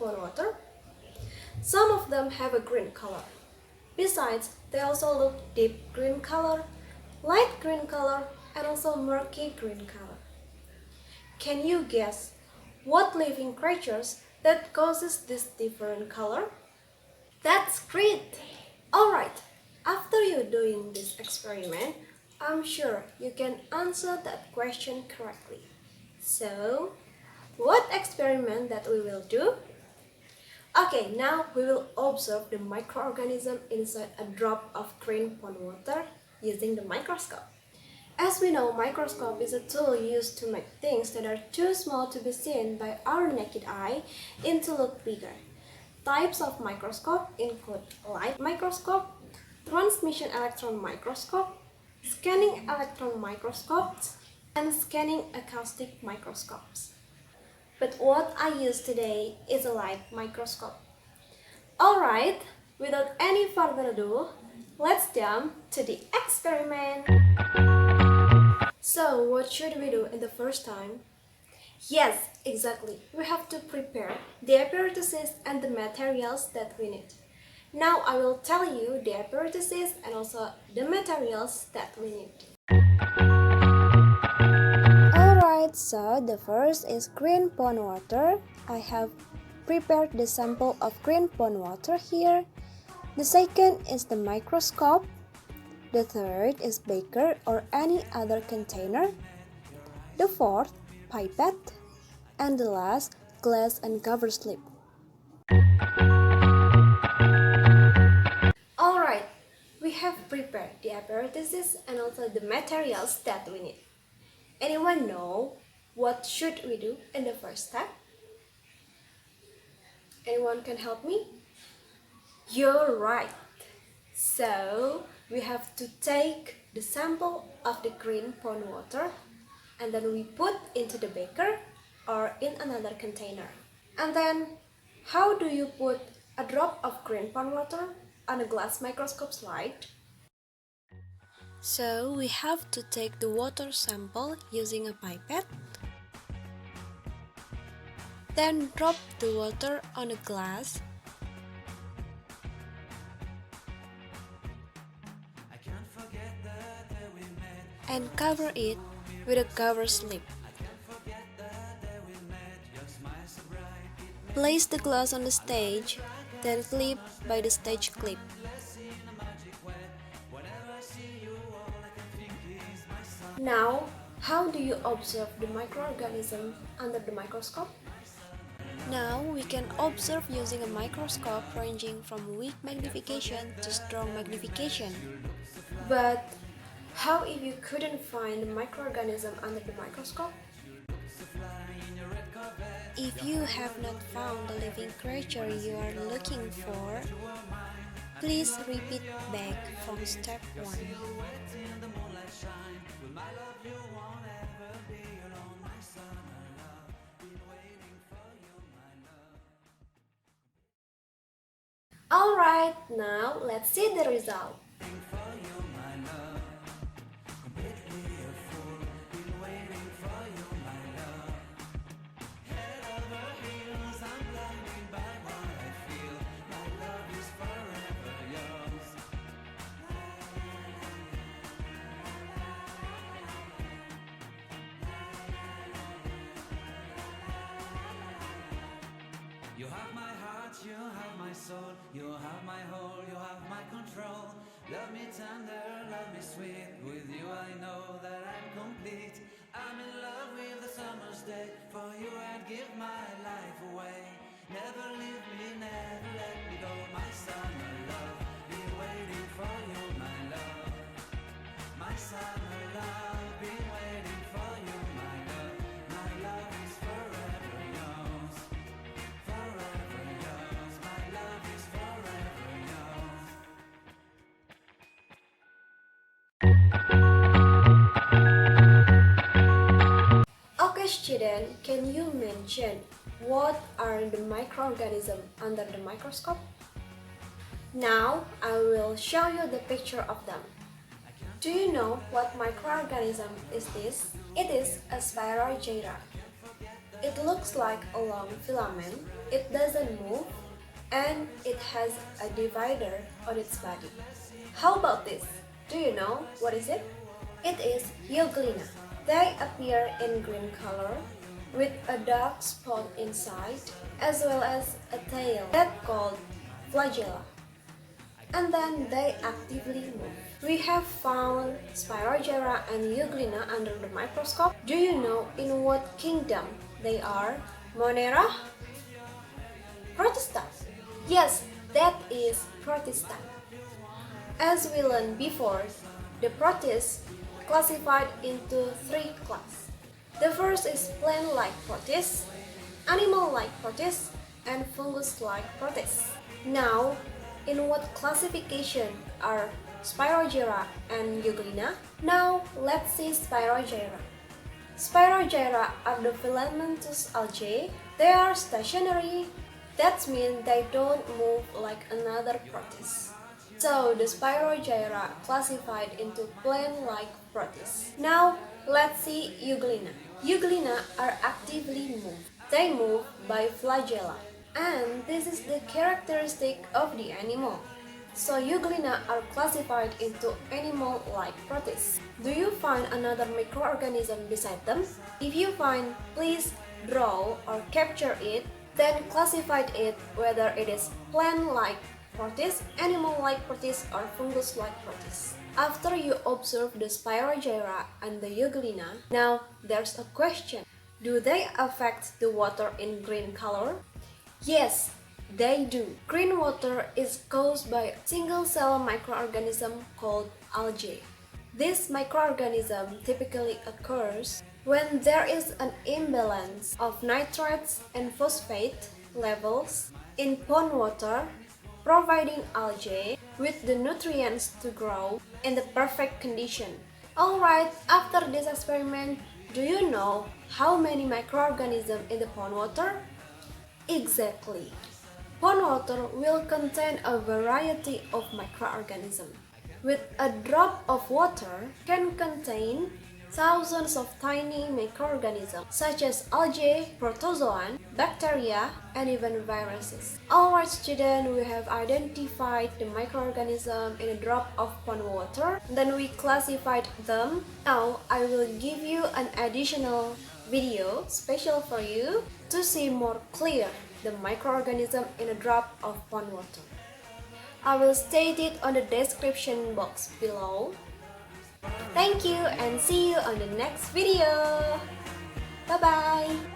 pond water? Some of them have a green color. Besides, they also look deep green color, light green color, and also murky green color. Can you guess what living creatures that causes this different color? That's great! Alright, after you doing this experiment, I'm sure you can answer that question correctly. So, what experiment that we will do? Okay, now we will observe the microorganism inside a drop of green pond water using the microscope. As we know, microscope is a tool used to make things that are too small to be seen by our naked eye into look bigger. Types of microscope include light microscope, transmission electron microscope, scanning electron microscopes, and scanning acoustic microscopes. But what I use today is a light microscope. Alright, without any further ado, let's jump to the experiment. So, what should we do in the first time? Yes, exactly. We have to prepare the apparatuses and the materials that we need. Now I will tell you the apparatuses and also the materials that we need. Alright, so the first is green pond water. I have prepared the sample of green pond water here. The second is the microscope. The third is beaker or any other container. The fourth, pipette. And the last, glass and cover slip. Alright, we have prepared the apparatuses and also the materials that we need. Anyone know what should we do in the first step? Anyone can help me? You're right. So, we have to take the sample of the green pond water and then we put into the beaker or in another container. And then, how do you put a drop of green pond water on a glass microscope slide? So, we have to take the water sample using a pipette. Then drop the water on a glass. And cover it with a cover slip. Place the glass on the stage, then clip by the stage clip. Now, how do you observe the microorganism under the microscope? Now, we can observe using a microscope ranging from weak magnification to strong magnification. But how if you couldn't find the microorganism under the microscope? If you have not found the living creature you are looking for, please repeat back from step 1. Alright, now let's see the result. You have my heart, you have my soul, you have my whole, you have my control. Love me tender, love me sweet, with you I know that I'm complete. I'm in love with the summer's day, for you I'd give my life away. Never leave me, never let me go, my summer love, be waiting for you, my love. My summer love, be waiting for you, my love. My love is forever yours. Forever yours, my love is forever yours. Okay student, can you mention what are the microorganisms under the microscope? Now I will show you the picture of them. Do you know what microorganism is this? It is a spirogyra. It looks like a long filament It doesn't move, and it has a divider on its body. How about this? Do you know what is it? It is euglena. They appear in green color with a dark spot inside as well as a tail that's called flagella. And then they actively move. We have found Spirogyra and euglena under the microscope. Do you know in what kingdom they are? Monera? Protista. Yes, that is Protista. As we learned before, the protists classified into three classes. The first is plant-like protists, animal-like protists, and fungus-like protists. Now, in what classification are Spirogyra and euglena? Now, let's see Spirogyra. Spirogyra are the filamentous algae. They are stationary. That means they don't move like another protist. So the Spirogyra classified into plant-like protists. Now let's see euglena. Euglena are actively moved. They move by flagella, and this is the characteristic of the animal. So euglena are classified into animal-like protists. Do you find another microorganism beside them? If you find, please draw or capture it, then classify it whether it is plant-like protist, animal-like protist, or fungus-like protist. After you observe the Spirogyra and the euglena, now there's a question. Do they affect the water in green color? Yes, they do. Green water is caused by a single-cell microorganism called algae. This microorganism typically occurs when there is an imbalance of nitrates and phosphate levels in pond water, providing algae with the nutrients to grow in the perfect condition. Alright, after this experiment, do you know how many microorganisms in the pond water? Exactly. Pond water will contain a variety of microorganisms. With a drop of water can contain thousands of tiny microorganisms such as algae, protozoan, bacteria, and even viruses. Alright students, we have identified the microorganism in a drop of pond water. Then we classified them. Now I will give you an additional video special for you to see more clear the microorganism in a drop of pond water. I will state it on the description box below. Thank you and see you on the next video. Bye bye.